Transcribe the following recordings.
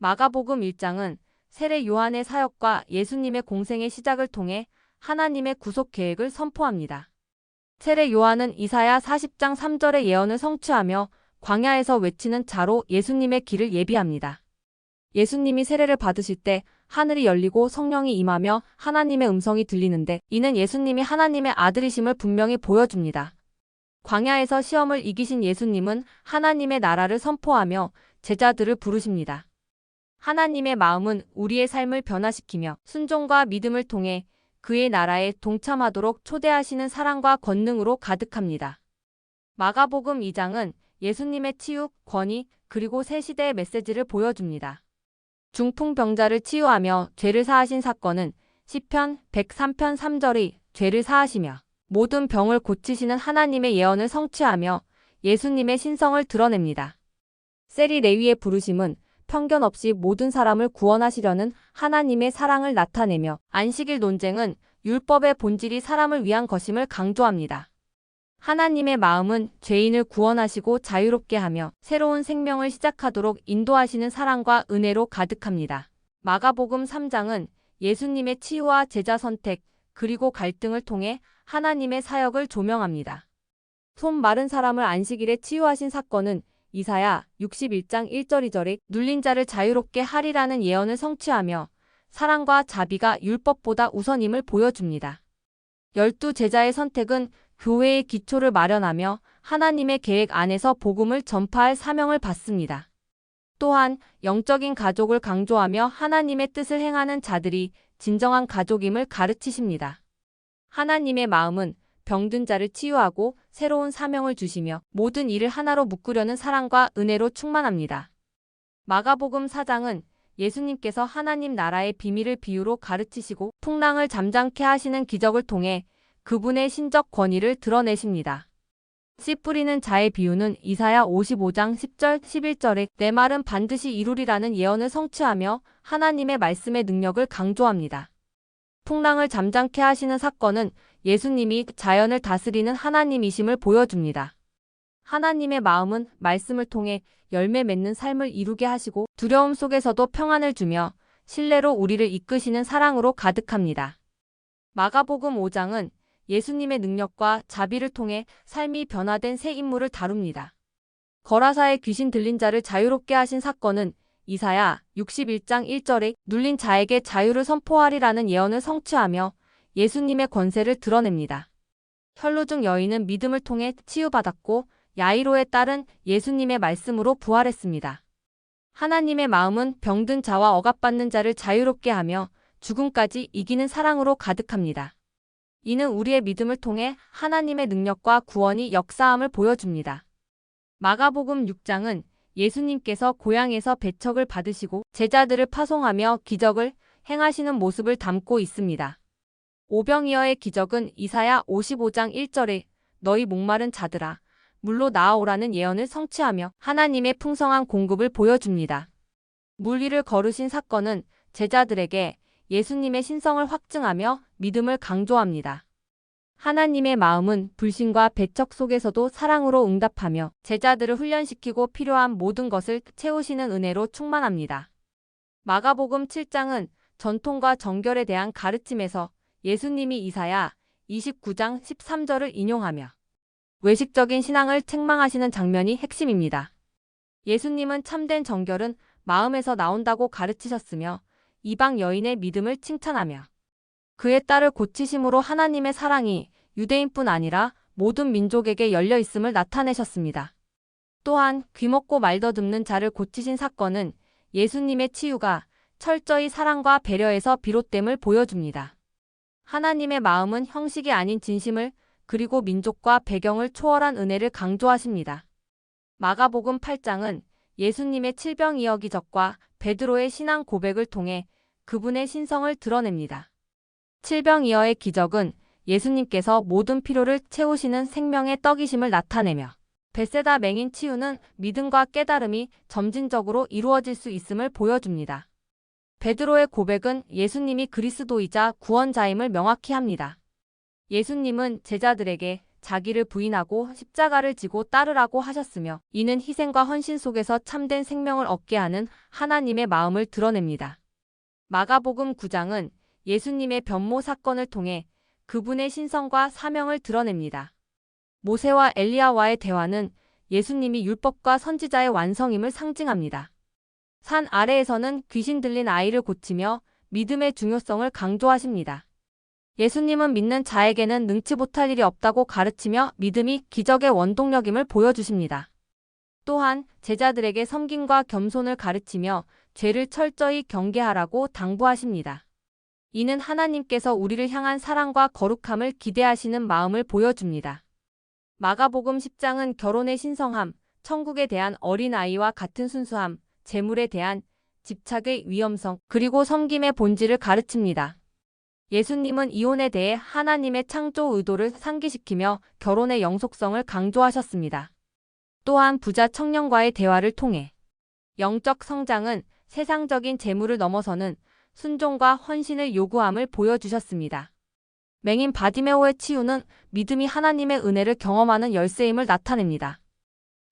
마가복음 1장은 세례 요한의 사역과 예수님의 공생의 시작을 통해 하나님의 구속 계획을 선포합니다. 세례 요한은 이사야 40장 3절의 예언을 성취하며 광야에서 외치는 자로 예수님의 길을 예비합니다. 예수님이 세례를 받으실 때 하늘이 열리고 성령이 임하며 하나님의 음성이 들리는데 이는 예수님이 하나님의 아들이심을 분명히 보여줍니다. 광야에서 시험을 이기신 예수님은 하나님의 나라를 선포하며 제자들을 부르십니다. 하나님의 마음은 우리의 삶을 변화시키며 순종과 믿음을 통해 그의 나라에 동참하도록 초대하시는 사랑과 권능으로 가득합니다. 마가복음 2장은 예수님의 치유, 권위, 그리고 새 시대의 메시지를 보여줍니다. 중풍병자를 치유하며 죄를 사하신 사건은 시편 103편 3절의 죄를 사하시며 모든 병을 고치시는 하나님의 예언을 성취하며 예수님의 신성을 드러냅니다. 세리 레위의 부르심은 편견 없이 모든 사람을 구원하시려는 하나님의 사랑을 나타내며 안식일 논쟁은 율법의 본질이 사람을 위한 것임을 강조합니다. 하나님의 마음은 죄인을 구원하시고 자유롭게 하며 새로운 생명을 시작하도록 인도하시는 사랑과 은혜로 가득합니다. 마가복음 3장은 예수님의 치유와 제자 선택, 그리고 갈등을 통해 하나님의 사역을 조명합니다. 손 마른 사람을 안식일에 치유하신 사건은 이사야 61장 1절 2절에 눌린 자를 자유롭게 하리라는 예언을 성취하며 사랑과 자비가 율법보다 우선임을 보여줍니다. 12 제자의 선택은 교회의 기초를 마련하며 하나님의 계획 안에서 복음을 전파할 사명을 받습니다. 또한 영적인 가족을 강조하며 하나님의 뜻을 행하는 자들이 진정한 가족임을 가르치십니다. 하나님의 마음은 병든 자를 치유하고 새로운 사명을 주시며 모든 일을 하나로 묶으려는 사랑과 은혜로 충만합니다. 마가복음 4장은 예수님께서 하나님 나라의 비밀을 비유로 가르치시고 풍랑을 잠잠케 하시는 기적을 통해 그분의 신적 권위를 드러내십니다. 씨 뿌리는 자의 비유는 이사야 55장 10절 11절에 내 말은 반드시 이루리라는 예언을 성취하며 하나님의 말씀의 능력을 강조합니다. 풍랑을 잠잠케 하시는 사건은 예수님이 자연을 다스리는 하나님이심을 보여줍니다. 하나님의 마음은 말씀을 통해 열매 맺는 삶을 이루게 하시고 두려움 속에서도 평안을 주며 신뢰로 우리를 이끄시는 사랑으로 가득합니다. 마가복음 5장은 예수님의 능력과 자비를 통해 삶이 변화된 새 인물을 다룹니다. 거라사의 귀신 들린 자를 자유롭게 하신 사건은 이사야 61장 1절에 눌린 자에게 자유를 선포하리라는 예언을 성취하며 예수님의 권세를 드러냅니다. 혈루증 여인은 믿음을 통해 치유받았고 야이로의 딸은 예수님의 말씀으로 부활했습니다. 하나님의 마음은 병든 자와 억압받는 자를 자유롭게 하며 죽음까지 이기는 사랑으로 가득합니다. 이는 우리의 믿음을 통해 하나님의 능력과 구원이 역사함을 보여줍니다. 마가복음 6장은 예수님께서 고향에서 배척을 받으시고 제자들을 파송하며 기적을 행하시는 모습을 담고 있습니다. 오병이어의 기적은 이사야 55장 1절에 너희 목마른 자들아 물로 나아오라는 예언을 성취하며 하나님의 풍성한 공급을 보여줍니다. 물 위를 걸으신 사건은 제자들에게 예수님의 신성을 확증하며 믿음을 강조합니다. 하나님의 마음은 불신과 배척 속에서도 사랑으로 응답하며 제자들을 훈련시키고 필요한 모든 것을 채우시는 은혜로 충만합니다. 마가복음 7장은 전통과 정결에 대한 가르침에서 예수님이 이사야 29장 13절을 인용하며 외식적인 신앙을 책망하시는 장면이 핵심입니다. 예수님은 참된 정결은 마음에서 나온다고 가르치셨으며 이방 여인의 믿음을 칭찬하며 그의 딸을 고치심으로 하나님의 사랑이 유대인뿐 아니라 모든 민족에게 열려 있음을 나타내셨습니다. 또한 귀먹고 말 더듬는 자를 고치신 사건은 예수님의 치유가 철저히 사랑과 배려에서 비롯됨을 보여줍니다. 하나님의 마음은 형식이 아닌 진심을 그리고 민족과 배경을 초월한 은혜를 강조하십니다. 마가복음 8장은 예수님의 칠병이어 기적과 베드로의 신앙 고백을 통해 그분의 신성을 드러냅니다. 칠병이어의 기적은 예수님께서 모든 필요를 채우시는 생명의 떡이심을 나타내며 벳세다 맹인 치유는 믿음과 깨달음이 점진적으로 이루어질 수 있음을 보여줍니다. 베드로의 고백은 예수님이 그리스도이자 구원자임을 명확히 합니다. 예수님은 제자들에게 자기를 부인하고 십자가를 지고 따르라고 하셨으며 이는 희생과 헌신 속에서 참된 생명을 얻게 하는 하나님의 마음을 드러냅니다. 마가복음 9장은 예수님의 변모 사건을 통해 그분의 신성과 사명을 드러냅니다. 모세와 엘리야와의 대화는 예수님이 율법과 선지자의 완성임을 상징합니다. 산 아래에서는 귀신 들린 아이를 고치며 믿음의 중요성을 강조하십니다. 예수님은 믿는 자에게는 능치 못할 일이 없다고 가르치며 믿음이 기적의 원동력임을 보여주십니다. 또한 제자들에게 섬김과 겸손을 가르치며 죄를 철저히 경계하라고 당부하십니다. 이는 하나님께서 우리를 향한 사랑과 거룩함을 기대하시는 마음을 보여줍니다. 마가복음 10장은 결혼의 신성함, 천국에 대한 어린아이와 같은 순수함, 재물에 대한 집착의 위험성, 그리고 섬김의 본질을 가르칩니다. 예수님은 이혼에 대해 하나님의 창조 의도를 상기시키며 결혼의 영속성을 강조하셨습니다. 또한 부자 청년과의 대화를 통해 영적 성장은 세상적인 재물을 넘어서는 순종과 헌신을 요구함을 보여주셨습니다. 맹인 바디메오의 치유는 믿음이 하나님의 은혜를 경험하는 열쇠임을 나타냅니다.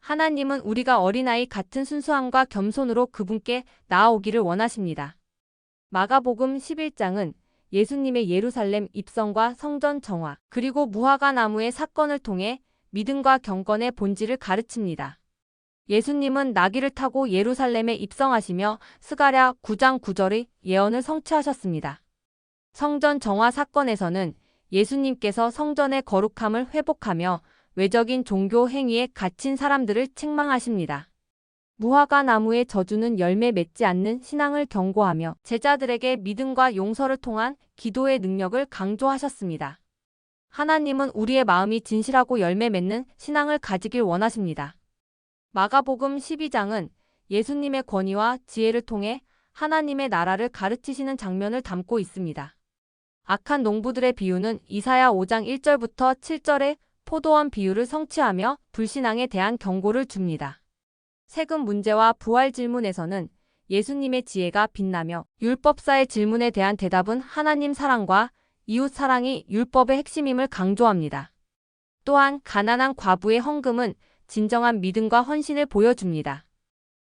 하나님은 우리가 어린아이 같은 순수함과 겸손으로 그분께 나아오기를 원하십니다. 마가복음 11장은 예수님의 예루살렘 입성과 성전 정화, 그리고 무화과 나무의 사건을 통해 믿음과 경건의 본질을 가르칩니다. 예수님은 나귀를 타고 예루살렘에 입성하시며 스가랴 9장 9절의 예언을 성취하셨습니다. 성전 정화 사건에서는 예수님께서 성전의 거룩함을 회복하며 외적인 종교 행위에 갇힌 사람들을 책망하십니다. 무화과 나무의 저주는 열매 맺지 않는 신앙을 경고하며 제자들에게 믿음과 용서를 통한 기도의 능력을 강조하셨습니다. 하나님은 우리의 마음이 진실하고 열매 맺는 신앙을 가지길 원하십니다. 마가복음 12장은 예수님의 권위와 지혜를 통해 하나님의 나라를 가르치시는 장면을 담고 있습니다. 악한 농부들의 비유는 이사야 5장 1절부터 7절의 포도원 비유를 성취하며 불신앙에 대한 경고를 줍니다. 세금 문제와 부활 질문에서는 예수님의 지혜가 빛나며 율법사의 질문에 대한 대답은 하나님 사랑과 이웃 사랑이 율법의 핵심임을 강조합니다. 또한 가난한 과부의 헌금은 진정한 믿음과 헌신을 보여줍니다.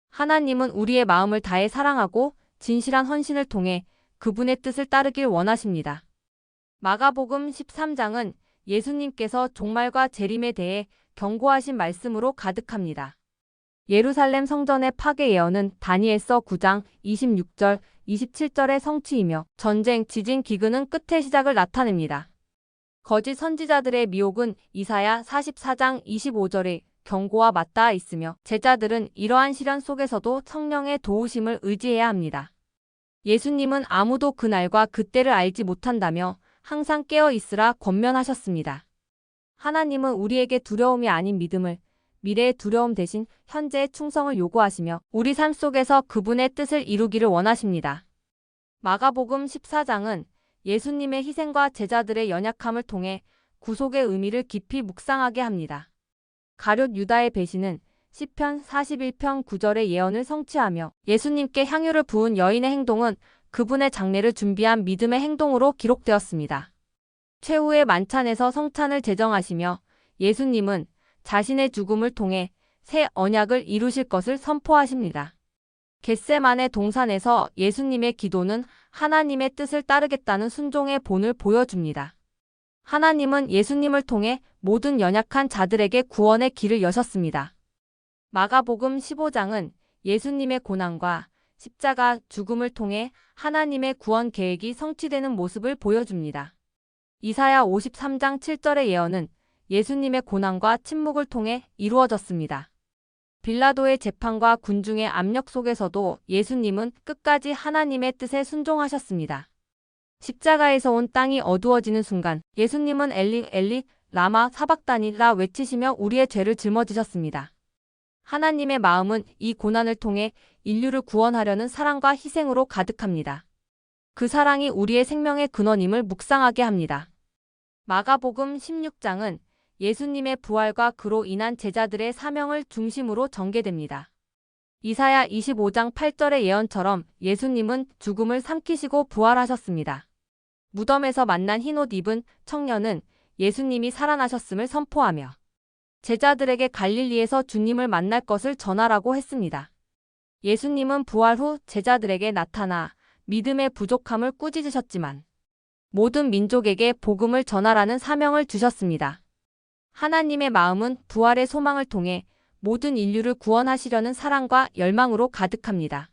하나님은 우리의 마음을 다해 사랑하고 진실한 헌신을 통해 그분의 뜻을 따르길 원하십니다. 마가복음 13장은 예수님께서 종말과 재림에 대해 경고하신 말씀으로 가득합니다. 예루살렘 성전의 파괴 예언은 다니엘서 9장 26절, 27절의 성취이며 전쟁, 지진, 기근은 끝의 시작을 나타냅니다. 거짓 선지자들의 미혹은 이사야 44장 25절의 경고와 맞닿아 있으며 제자들은 이러한 시련 속에서도 성령의 도우심을 의지해야 합니다. 예수님은 아무도 그날과 그때를 알지 못한다며 항상 깨어 있으라 권면하셨습니다. 하나님은 우리에게 두려움이 아닌 믿음을, 미래의 두려움 대신 현재의 충성을 요구하시며 우리 삶 속에서 그분의 뜻을 이루기를 원하십니다. 마가복음 14장은 예수님의 희생과 제자들의 연약함을 통해 구속의 의미를 깊이 묵상하게 합니다. 가룟 유다의 배신은 시편 41편 9절의 예언을 성취하며 예수님께 향유를 부은 여인의 행동은 그분의 장례를 준비한 믿음의 행동으로 기록되었습니다. 최후의 만찬에서 성찬을 제정하시며 예수님은 자신의 죽음을 통해 새 언약을 이루실 것을 선포하십니다. 겟세마네 동산에서 예수님의 기도는 하나님의 뜻을 따르겠다는 순종의 본을 보여줍니다. 하나님은 예수님을 통해 모든 연약한 자들에게 구원의 길을 여셨습니다. 마가복음 15장은 예수님의 고난과 십자가 죽음을 통해 하나님의 구원 계획이 성취되는 모습을 보여줍니다. 이사야 53장 7절의 예언은 예수님의 고난과 침묵을 통해 이루어졌습니다. 빌라도의 재판과 군중의 압력 속에서도 예수님은 끝까지 하나님의 뜻에 순종하셨습니다. 십자가에서 온 땅이 어두워지는 순간 예수님은 엘리 엘리 라마 사박다니라 외치시며 우리의 죄를 짊어지셨습니다. 하나님의 마음은 이 고난을 통해 인류를 구원하려는 사랑과 희생으로 가득합니다. 그 사랑이 우리의 생명의 근원임을 묵상하게 합니다. 마가복음 16장은 예수님의 부활과 그로 인한 제자들의 사명을 중심으로 전개됩니다. 이사야 25장 8절의 예언처럼 예수님은 죽음을 삼키시고 부활하셨습니다. 무덤에서 만난 흰옷 입은 청년은 예수님이 살아나셨음을 선포하며 제자들에게 갈릴리에서 주님을 만날 것을 전하라고 했습니다. 예수님은 부활 후 제자들에게 나타나 믿음의 부족함을 꾸짖으셨지만 모든 민족에게 복음을 전하라는 사명을 주셨습니다. 하나님의 마음은 부활의 소망을 통해 모든 인류를 구원하시려는 사랑과 열망으로 가득합니다.